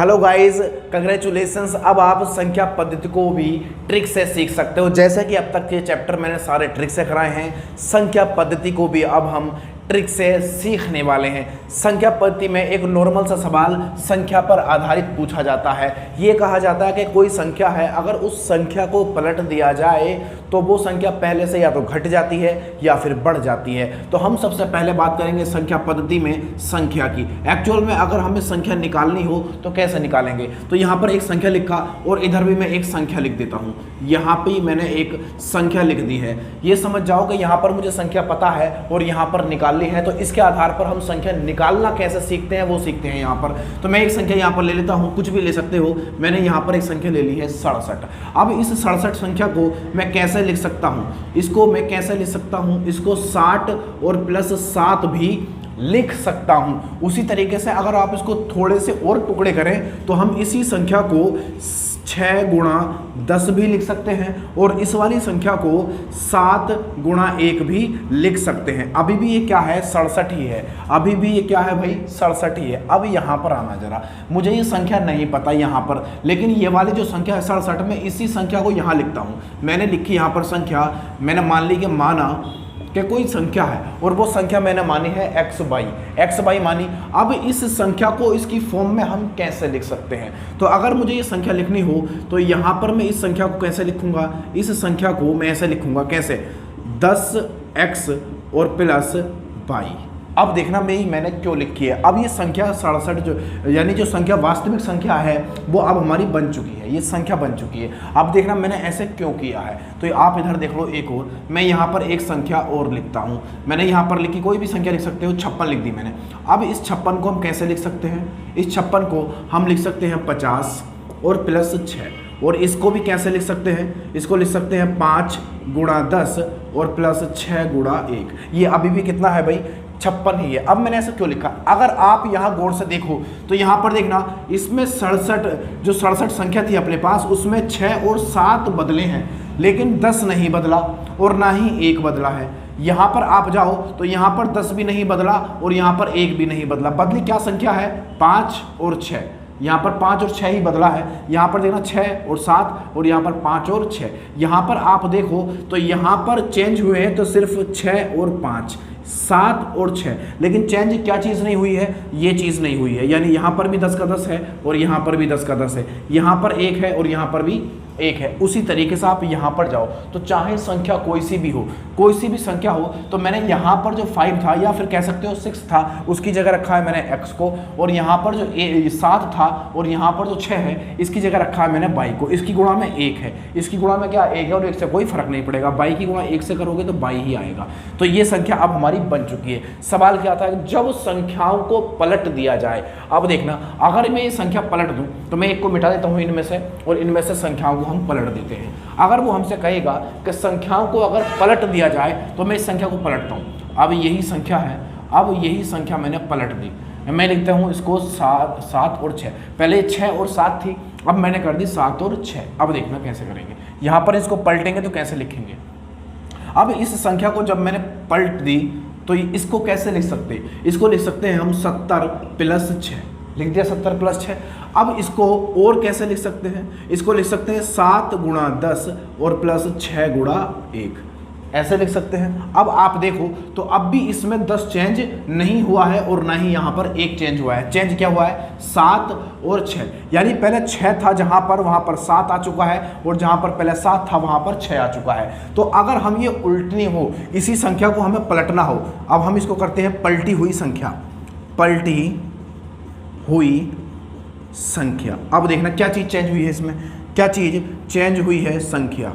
Hello guys, congratulations. अब आप संख्या पद्धति को भी ट्रिक से सीख सकते हो। जैसे कि अब तक के चैप्टर मैंने सारे ट्रिक से कराए हैं, संख्या पद्धति को भी अब हम ट्रिक से सीखने वाले हैं। संख्या पद्धति में एक नॉर्मल सा सवाल संख्या पर आधारित पूछा जाता है। ये कहा जाता है कि कोई संख्या है, अगर उस संख्या को पलट दिया जाए तो वो संख्या पहले से या तो घट जाती है या फिर बढ़ जाती है। तो हम सबसे पहले बात करेंगे संख्या पद्धति में संख्या की। एक्चुअल में अगर हमें संख्या निकालनी हो तो कैसे निकालेंगे, तो यहाँ पर एक संख्या लिखा और इधर भी मैं एक संख्या लिख देता हूँ। यहाँ पे मैंने एक संख्या लिख दी है। ये समझ जाओ कि यहाँ पर मुझे संख्या पता है और यहाँ पर निकालनी है, तो इसके आधार पर हम संख्या निकालना कैसे सीखते हैं वो सीखते हैं यहाँ पर। तो मैं एक संख्या यहाँ पर ले लेता हूँ, कुछ भी ले सकते हो। मैंने यहाँ पर एक संख्या ले ली है 67। अब इस 67 संख्या को मैं कैसे लिख सकता हूँ, इसको मैं कैसे लिख सकता हूँ, इसको 60 और प्लस 7 भी लिख सकता हूँ। उसी तरीके से अगर आप इसको थोड़े से और टुकड़े करें तो हम इसी संख्या को 6 गुणा 10 भी लिख सकते हैं और इस वाली संख्या को 7 गुणा 1 भी लिख सकते हैं। अभी भी ये क्या है, 67 ही है। अभी भी ये क्या है भाई, 67 ही है। अब यहाँ पर आना जरा, मुझे ये संख्या नहीं पता यहाँ पर, लेकिन ये वाली जो संख्या है 67 में, इसी संख्या को यहाँ लिखता हूँ। मैंने लिखी यहाँ पर संख्या, मैंने मान ली कि माना कि कोई संख्या है और वो संख्या मैंने मानी है एक्स बाई मानी। अब इस संख्या को इसकी फॉर्म में हम कैसे लिख सकते हैं, तो अगर मुझे ये संख्या लिखनी हो तो यहाँ पर मैं इस संख्या को कैसे लिखूंगा, इस संख्या को मैं ऐसे लिखूंगा, कैसे, 10x और प्लस y। अब देखना मैंने क्यों लिखी है। अब ये संख्या 67 जो यानी जो संख्या वास्तविक संख्या है वो अब हमारी बन चुकी है, ये संख्या बन चुकी है। अब देखना मैंने ऐसे क्यों किया है, तो आप इधर देख लो एक और, मैं यहाँ पर एक संख्या और लिखता हूँ। मैंने यहाँ पर लिखी, कोई भी संख्या लिख सकते हो, 56 लिख दी मैंने। अब इस 56 को हम कैसे लिख सकते हैं, इस 56 को हम लिख सकते हैं 50 और प्लस 6। और इसको भी कैसे लिख सकते हैं, इसको लिख सकते हैं 5 गुणा 10 और प्लस 6 गुणा 1। ये अभी भी कितना है भाई, 56 ही है। अब मैंने ऐसा क्यों लिखा, अगर आप यहाँ गौर से देखो तो यहाँ पर देखना, इसमें 67 जो 67 संख्या थी अपने पास, उसमें 6 और 7 बदले हैं, लेकिन 10 नहीं बदला और ना ही 1 बदला है। यहाँ पर आप जाओ तो यहाँ पर 10 भी नहीं बदला और यहाँ पर 1 भी नहीं बदला। बदली क्या संख्या है, 5 और 6। यहाँ पर 5 और 6 ही बदला है। यहाँ पर देखना 6 और 7 और यहाँ पर 5 और 6। यहाँ पर आप देखो तो यहाँ पर चेंज हुए हैं तो सिर्फ 6 और 5, 7 और 6, लेकिन चेंज क्या चीज़ नहीं हुई है, ये चीज़ नहीं हुई है। यानी यहाँ पर भी 10 का 10 है और यहाँ पर भी 10 का 10 है, यहाँ पर 1 है और यहाँ पर भी 1 है। उसी तरीके से आप यहाँ पर जाओ तो चाहे संख्या कोई सी भी हो, कोई सी भी संख्या हो, तो मैंने यहाँ पर जो 5 था या फिर कह सकते हो 6 था, उसकी जगह रखा है मैंने x को, और यहाँ पर जो 7 था और यहाँ पर जो 6 है, इसकी जगह रखा है मैंने y को। इसकी गुणा में 1 है, इसकी गुणा में क्या 1 है और 1 से कोई फर्क नहीं पड़ेगा। y की गुणा 1 से करोगे तो y ही आएगा। तो ये संख्या अब हमारी बन चुकी है। सवाल क्या था, जब संख्याओं को पलट दिया जाए। अब देखना, अगर मैं ये संख्या पलट दूँ तो मैं एक को मिटा देता हूँ इनमें से और इनमें से संख्याओं को हम पलट देते हैं। अगर वो हमसे कहेगा कि संख्याओं को अगर पलट दिया जाए तो मैं इस संख्या को पलटता हूँ। अब यही संख्या है, अब यही संख्या मैंने पलट दी। मैं लिखता हूँ इसको 7 और 6। पहले 6 और 7 थी, अब मैंने कर दी 7 और 6। अब देखना कैसे करेंगे, यहाँ पर इसको पलटेंगे तो कैसे लिखेंगे। अब इस संख्या को जब मैंने पलट दी तो इसको कैसे लिख सकते हैं, इसको लिख सकते हैं हम 70 प्लस 6। लिख दिया 70 प्लस 6। अब इसको और कैसे लिख सकते हैं, इसको लिख सकते हैं 7 गुणा 10 और प्लस 6 गुणा 1, ऐसे लिख सकते हैं। अब आप देखो तो अब भी इसमें 10 चेंज नहीं हुआ है और ना ही यहाँ पर 1 चेंज हुआ है। चेंज क्या हुआ है, 7 और 6। यानी पहले 6 था जहाँ पर, वहाँ पर 7 आ चुका है, और जहाँ पर पहले 7 था वहाँ पर 6 आ चुका है। तो अगर हम ये उल्टनी हो, इसी संख्या को हमें पलटना हो, अब हम इसको करते हैं पलटी हुई संख्या, पलटी हुई संख्या। अब देखना क्या चीज़ चेंज हुई है इसमें, क्या चीज़ चेंज हुई है, संख्या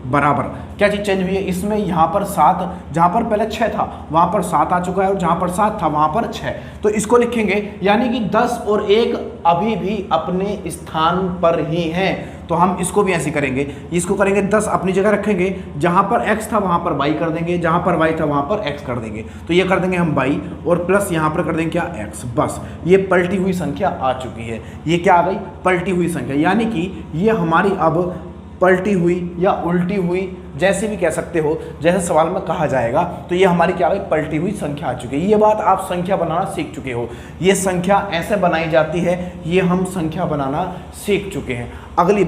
बराबर क्या चीज़ चेंज हुई है इसमें, यहाँ पर 7, जहाँ पर पहले 6 था वहाँ पर 7 आ चुका है और जहाँ पर 7 था वहाँ पर 6। तो इसको लिखेंगे, यानी कि 10 और 1 अभी भी अपने स्थान पर ही हैं। तो हम इसको भी ऐसे करेंगे, इसको करेंगे 10 अपनी जगह रखेंगे, जहाँ पर x था वहाँ पर y कर देंगे, जहाँ पर y था वहाँ पर x कर देंगे। तो ये कर देंगे हम y और प्लस यहाँ पर कर देंगे क्या, x। बस ये पलटी हुई संख्या आ चुकी है। ये क्या आ गई, पलटी हुई संख्या। यानी कि ये हमारी अब पलटी हुई या उल्टी हुई, जैसे भी कह सकते हो, जैसे सवाल में कहा जाएगा। तो ये हमारी क्या है, पलटी हुई संख्या आ चुकी है। ये बात आप संख्या बनाना सीख चुके हो, ये संख्या ऐसे बनाई जाती है, ये हम संख्या बनाना सीख चुके हैं। अगली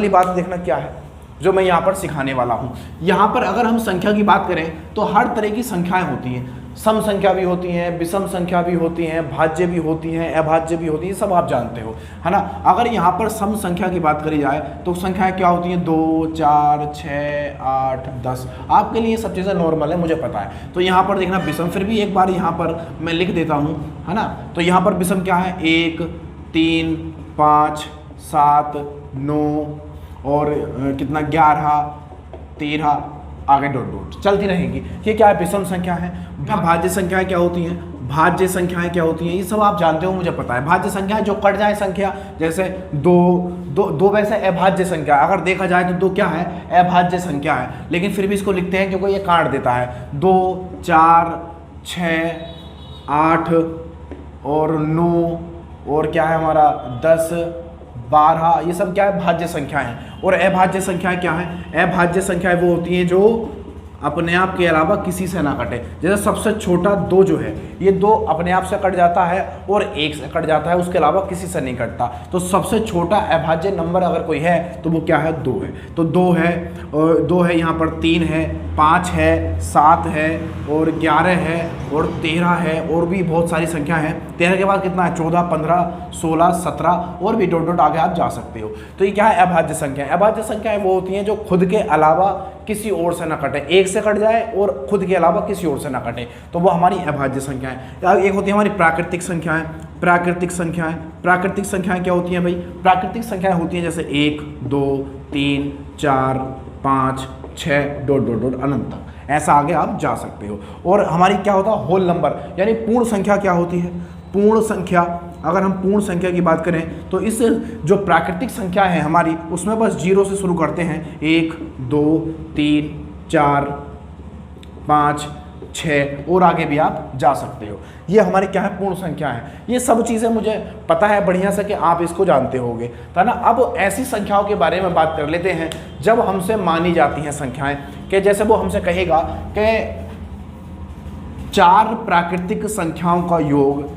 बात देखना क्या है जो मैं यहाँ पर सिखाने वाला हूँ। यहाँ पर अगर हम संख्या की बात करें तो हर तरह की संख्याएं होती हैं, सम संख्या भी होती हैं, विषम संख्या भी होती हैं, भाज्य भी होती हैं, अभाज्य भी होती है, सब आप जानते हो, है ना। अगर यहाँ पर सम संख्या की बात करी जाए तो संख्याएं क्या होती हैं, 2, 4, 6, 8, 10। आपके लिए सब चीज़ें नॉर्मल है, मुझे पता है। तो यहाँ पर देखना विषम, फिर भी एक बार यहाँ पर मैं लिख देता हूँ, है ना। तो यहाँ पर विषम क्या है, 1, 3, 5, 7, 9 और कितना 11, 13, आगे डॉट डॉट चलती रहेंगी। ये क्या है, विषम संख्या है। भाज्य संख्याएं क्या होती हैं, भाज्य संख्याएं क्या होती हैं, ये सब आप जानते हो, मुझे पता है। भाज्य संख्या जो कट जाए संख्या, जैसे दो वैसे अभाज्य संख्या, अगर देखा जाए तो 2 क्या है, अभाज्य संख्या है, लेकिन फिर भी इसको लिखते हैं क्योंकि ये काट देता है। 2, 4, 6, 8 और 9 और क्या है हमारा 10, 12, ये सब क्या है, भाज्य संख्याएं हैं। और अभाज्य संख्याएं क्या है, अभाज्य संख्याएं वो होती हैं जो अपने आप के अलावा किसी से ना कटे। जैसे सबसे छोटा 2 जो है, ये 2 अपने आप से कट जाता है और 1 से कट जाता है, उसके अलावा किसी से नहीं कटता। तो सबसे छोटा अभाज्य नंबर अगर कोई है तो वो क्या है, 2 है। तो 2 है, और 2 है, यहाँ पर 3 है, 5 है, 7 है और 11 है और 13 है, और भी बहुत सारी संख्या है। 13 के बाद कितना है, 14, 15, 16, 17 और भी डॉट डॉट आगे आप जा सकते हो। तो ये क्या है, अभाज्य संख्या। अभाज्य संख्याएं वो होती हैं जो खुद के अलावा किसी और से ना कटे, एक से कट जाए और खुद के अलावा किसी और से ना कटे, तो वो हमारी अभाज्य संख्याएं। एक होती है हमारी प्राकृतिक संख्याएं। प्राकृतिक संख्याएं क्या होती हैं भाई, प्राकृतिक संख्याएं होती हैं जैसे 1, 2, 3, 4, 5, 6 डॉट डॉट डॉट अनंत तक, ऐसा आगे आप जा सकते हो। और हमारी क्या होता है, होल नंबर, यानी पूर्ण संख्या क्या होती है, पूर्ण संख्या। अगर हम पूर्ण संख्या की बात करें तो इस जो प्राकृतिक संख्या है हमारी, उसमें बस 0 से शुरू करते हैं। 1, 2, 3, 4, 5, 6 और आगे भी आप जा सकते हो। ये हमारी क्या है, पूर्ण संख्या है। ये सब चीज़ें मुझे पता है बढ़िया से कि आप इसको जानते होंगे, है ना। अब ऐसी संख्याओं के बारे में बात कर लेते हैं जब हमसे मानी जाती हैं संख्याएं, कि जैसे वो हमसे कहेगा कि 4 प्राकृतिक संख्याओं का योग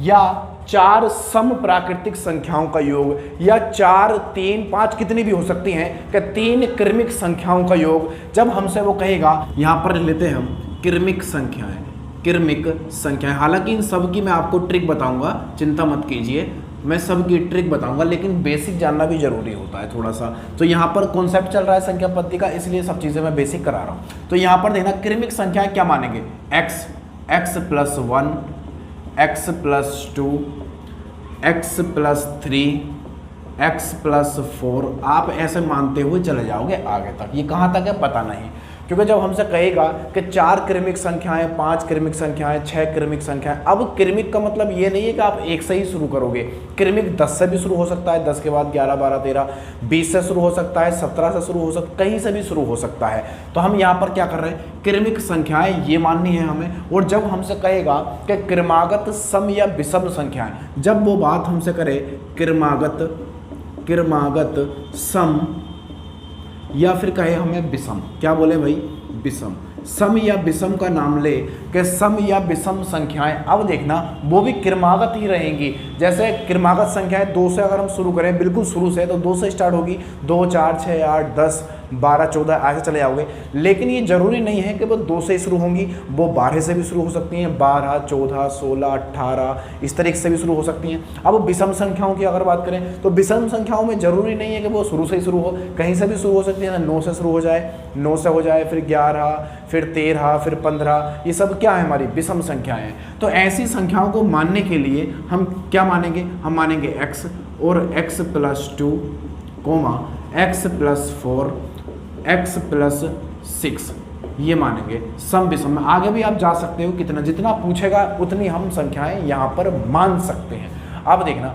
या 4 सम प्राकृतिक संख्याओं का योग या 4, 3, 5 कितनी भी हो सकती हैं कि 3 क्रमिक संख्याओं का योग, जब हमसे वो कहेगा, यहाँ पर लेते हैं हम क्रमिक संख्याएं, क्रमिक संख्याएं। हालांकि इन सब की मैं आपको ट्रिक बताऊंगा, चिंता मत कीजिए, मैं सब की ट्रिक बताऊंगा, लेकिन बेसिक जानना भी जरूरी होता है थोड़ा सा। तो यहाँ पर कॉन्सेप्ट चल रहा है संख्या पद्धति का, इसलिए सब चीज़ें मैं बेसिक करा रहा हूँ। तो यहाँ पर देखना, क्रमिक संख्याएं क्या मानेंगे, x plus 1, x plus 2, x plus 3, x plus 4, आप ऐसे मानते हुए चले जाओगे आगे तक। ये कहाँ तक है पता नहीं, क्योंकि जब हमसे कहेगा कि 4 क्रमिक संख्याएं, 5 क्रमिक संख्याएं, 6 क्रमिक संख्याएं, अब क्रमिक का मतलब ये नहीं है कि आप 1 से ही शुरू करोगे। क्रमिक 10 से भी शुरू हो सकता है, 10 के बाद 11, 12, 13, 20 से शुरू हो सकता है, 17 से शुरू हो सकता है, कहीं से भी शुरू हो सकता है। तो हम यहाँ पर क्या कर रहे हैं, क्रमिक संख्याएं ये माननी है हमें। और जब हमसे कहेगा कि क्रमागत सम या विषम संख्याएं, जब वो बात हमसे करे क्रमागत सम या फिर कहे हमें विषम, क्या बोले भाई, विषम, सम या विषम का नाम ले कि सम या विषम संख्याएं, अब देखना वो भी क्रमागत ही रहेंगी। जैसे क्रमागत संख्याएं 2 से अगर हम शुरू करें बिल्कुल शुरू से, तो 2 से स्टार्ट होगी, 2, 4, 6, 8, 10, 12, 14 ऐसे चले जाओगे। लेकिन ये जरूरी नहीं है कि वो 2 से ही शुरू होंगी, वो 12 से भी शुरू हो सकती हैं, 12, 14, 16, 18 इस तरीके से भी शुरू हो सकती हैं। अब विषम संख्याओं की अगर बात करें तो विषम संख्याओं में जरूरी नहीं है कि वो शुरू से ही शुरू हो, कहीं से भी शुरू हो सकती है ना। 9 से शुरू हो जाए, 9 से हो जाए, फिर 11, फिर 13, फिर 15, ये सब क्या है, हमारी विषम संख्याएं हैं। तो ऐसी संख्याओं को मानने के लिए हम क्या मानेंगे, हम मानेंगे x और x plus 2, x plus 4, x plus 6, ये मानेंगे सम विषम में। आगे भी आप जा सकते हो, कितना जितना पूछेगा उतनी हम संख्याएं यहाँ पर मान सकते हैं। अब देखना,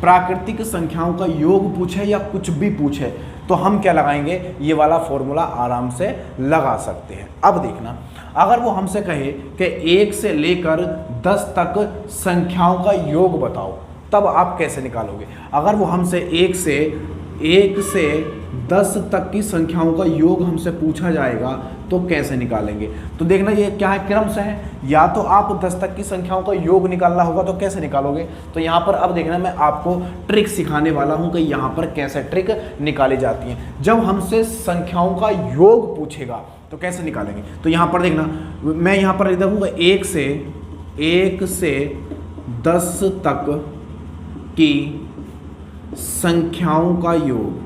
प्राकृतिक संख्याओं का योग पूछे या कुछ भी पूछे तो हम क्या लगाएंगे, ये वाला फॉर्मूला आराम से लगा सकते हैं। अब देखना, अगर वो हमसे कहे कि 1 से लेकर 10 तक संख्याओं का योग बताओ, तब आप कैसे निकालोगे। अगर वो हमसे 1 से 1 से 10 तक की संख्याओं का योग हमसे पूछा जाएगा तो कैसे निकालेंगे। तो देखना ये क्या है, क्रम से है। या तो आप 10 तक की संख्याओं का योग निकालना होगा तो कैसे निकालोगे। तो यहाँ पर अब देखना मैं आपको ट्रिक सिखाने वाला हूँ कि यहाँ पर कैसे ट्रिक निकाली जाती है। जब हमसे संख्याओं का योग पूछेगा तो कैसे निकालेंगे। तो यहाँ पर देखना मैं यहाँ पर लिख दूँगा 1 से 10 तक की संख्याओं का योग।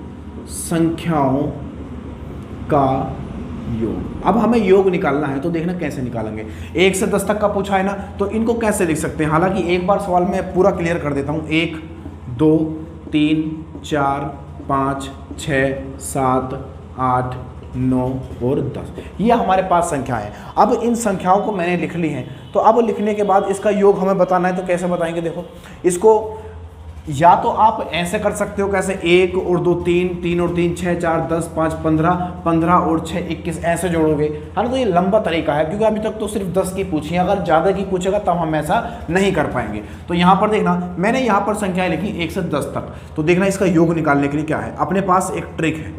अब हमें योग निकालना है तो देखना कैसे निकालेंगे। 1 से 10 तक का पूछा है ना, तो इनको कैसे लिख सकते हैं। हालांकि एक बार सवाल में पूरा क्लियर कर देता हूँ। 1 2 3 4 5 6 7 8 9 और 10 ये हमारे पास संख्या है। अब इन संख्याओं को मैंने लिख ली हैं, तो अब लिखने के बाद इसका योग हमें बताना है। तो कैसे बताएंगे, देखो इसको या तो आप ऐसे कर सकते हो, कैसे 1 और 2 3, 3 और 3 6 4 10 5 15, 15 और 6 21 ऐसे जोड़ोगे, है ना। तो ये लंबा तरीका है क्योंकि अभी तक तो सिर्फ 10 की पूछी है। अगर ज़्यादा की पूछेगा तब हम ऐसा नहीं कर पाएंगे। तो यहाँ पर देखना मैंने यहाँ पर संख्याएं लिखी 1 से 10 तक। तो देखना इसका योग निकालने के लिए क्या है, अपने पास एक ट्रिक है।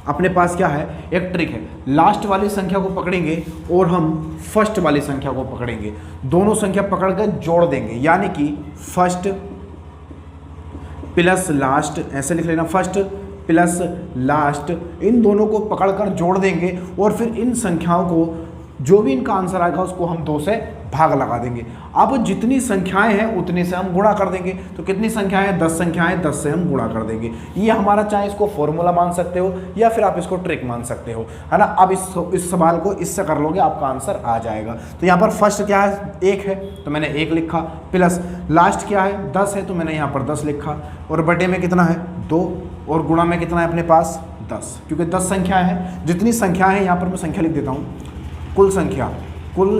अपने पास क्या है, एक ट्रिक है। लास्ट वाली संख्या को पकड़ेंगे और हम फर्स्ट वाली संख्या को पकड़ेंगे, दोनों संख्या पकड़कर जोड़ देंगे, यानी कि फर्स्ट प्लस लास्ट, ऐसे लिख लेना, फर्स्ट प्लस लास्ट, इन दोनों को पकड़कर जोड़ देंगे और फिर इन संख्याओं को जो भी इनका आंसर आएगा उसको हम 2 से भाग लगा देंगे। अब जितनी संख्याएं हैं उतने से हम गुणा कर देंगे। तो कितनी संख्याएं हैं, 10 संख्याएं, 10 से हम गुणा कर देंगे। ये हमारा, चाहे इसको फॉर्मूला मान सकते हो या फिर आप इसको ट्रिक मान सकते हो, है ना। अब इस सवाल को इससे कर लोगे, आपका आंसर आ जाएगा। तो यहाँ पर फर्स्ट क्या है, 1 है तो मैंने 1 लिखा, प्लस लास्ट क्या है 10 है तो मैंने यहाँ पर 10 लिखा, और बटे में कितना है 2, और गुणा में कितना है अपने पास 10, क्योंकि 10 संख्याएं हैं। जितनी संख्याएं हैं यहाँ पर मैं संख्या लिख देता हूँ, कुल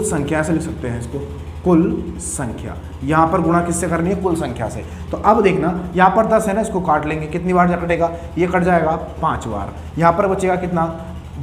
संख्या ऐसे लिख सकते हैं इसको, कुल संख्या। यहाँ पर गुणा किससे करनी है, कुल संख्या से। तो अब देखना यहाँ पर 10 है ना, इसको काट लेंगे, कितनी बार कटेगा, ये कट जाएगा 5 बार। यहाँ पर बचेगा कितना,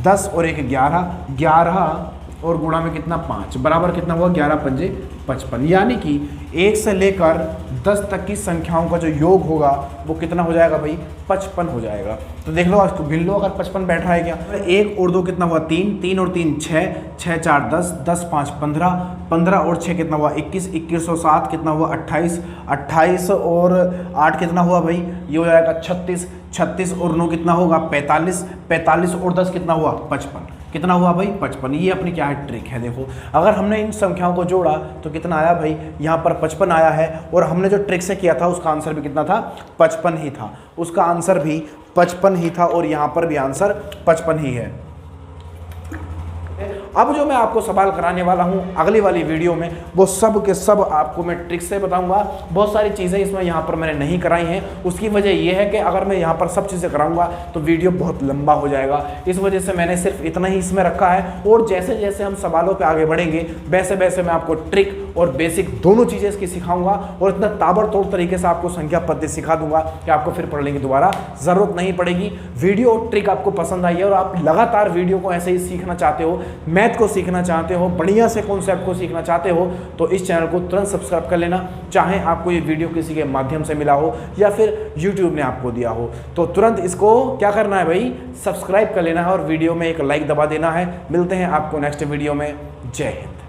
10 और 1 11, 11 और गुणा में कितना 5, बराबर कितना हुआ 11 पंजे 55। यानी कि 1 से लेकर 10 तक की संख्याओं का जो योग होगा वो कितना हो जाएगा भाई, 55 हो जाएगा। तो देख लो, इसको गिन लो, अगर 55 बैठ रहा है क्या। 1 और 2 कितना हुआ 3, 3 और 3 6, 6 4 10, 10 5 15, 15 और 6 कितना हुआ 21, 21 और 7 कितना हुआ 28, 28 और 8 कितना हुआ भाई, ये हो जाएगा 36, 36 और 9 कितना होगा 45, 45 और 10 कितना हुआ 55, कितना हुआ भाई 55। ये अपनी क्या है, ट्रिक है। देखो अगर हमने इन संख्याओं को जोड़ा तो कितना आया भाई, यहाँ पर 55 आया है, और हमने जो ट्रिक से किया था उसका आंसर भी कितना था, 55 ही था। उसका आंसर भी 55 ही था और यहाँ पर भी आंसर 55 ही है। अब जो मैं आपको सवाल कराने वाला हूं अगली वाली वीडियो में, वो सब के सब आपको मैं ट्रिक से बताऊंगा। बहुत सारी चीज़ें इसमें यहाँ पर मैंने नहीं कराई हैं। उसकी वजह यह है कि अगर मैं यहाँ पर सब चीज़ें कराऊंगा तो वीडियो बहुत लंबा हो जाएगा। इस वजह से मैंने सिर्फ इतना ही इसमें रखा है, और जैसे जैसे हम सवालों पर आगे बढ़ेंगे वैसे वैसे मैं आपको ट्रिक और बेसिक दोनों चीज़ें इसकी सिखाऊंगा, और इतना ताबड़तोड़ तरीके से आपको संख्या पद्धति सिखा दूंगा कि आपको फिर पढ़ने की दोबारा ज़रूरत नहीं पड़ेगी। वीडियो और ट्रिक आपको पसंद आई है और आप लगातार वीडियो को ऐसे ही सीखना चाहते हो, मैथ को सीखना चाहते हो, बढ़िया से कॉन्सेप्ट को सीखना चाहते हो, तो इस चैनल को तुरंत सब्सक्राइब कर लेना। चाहे आपको ये वीडियो किसी के माध्यम से मिला हो या फिर यूट्यूब ने आपको दिया हो, तो तुरंत इसको क्या करना है भाई, सब्सक्राइब कर लेना है और वीडियो में एक लाइक दबा देना है। मिलते हैं आपको नेक्स्ट वीडियो में। जय हिंद।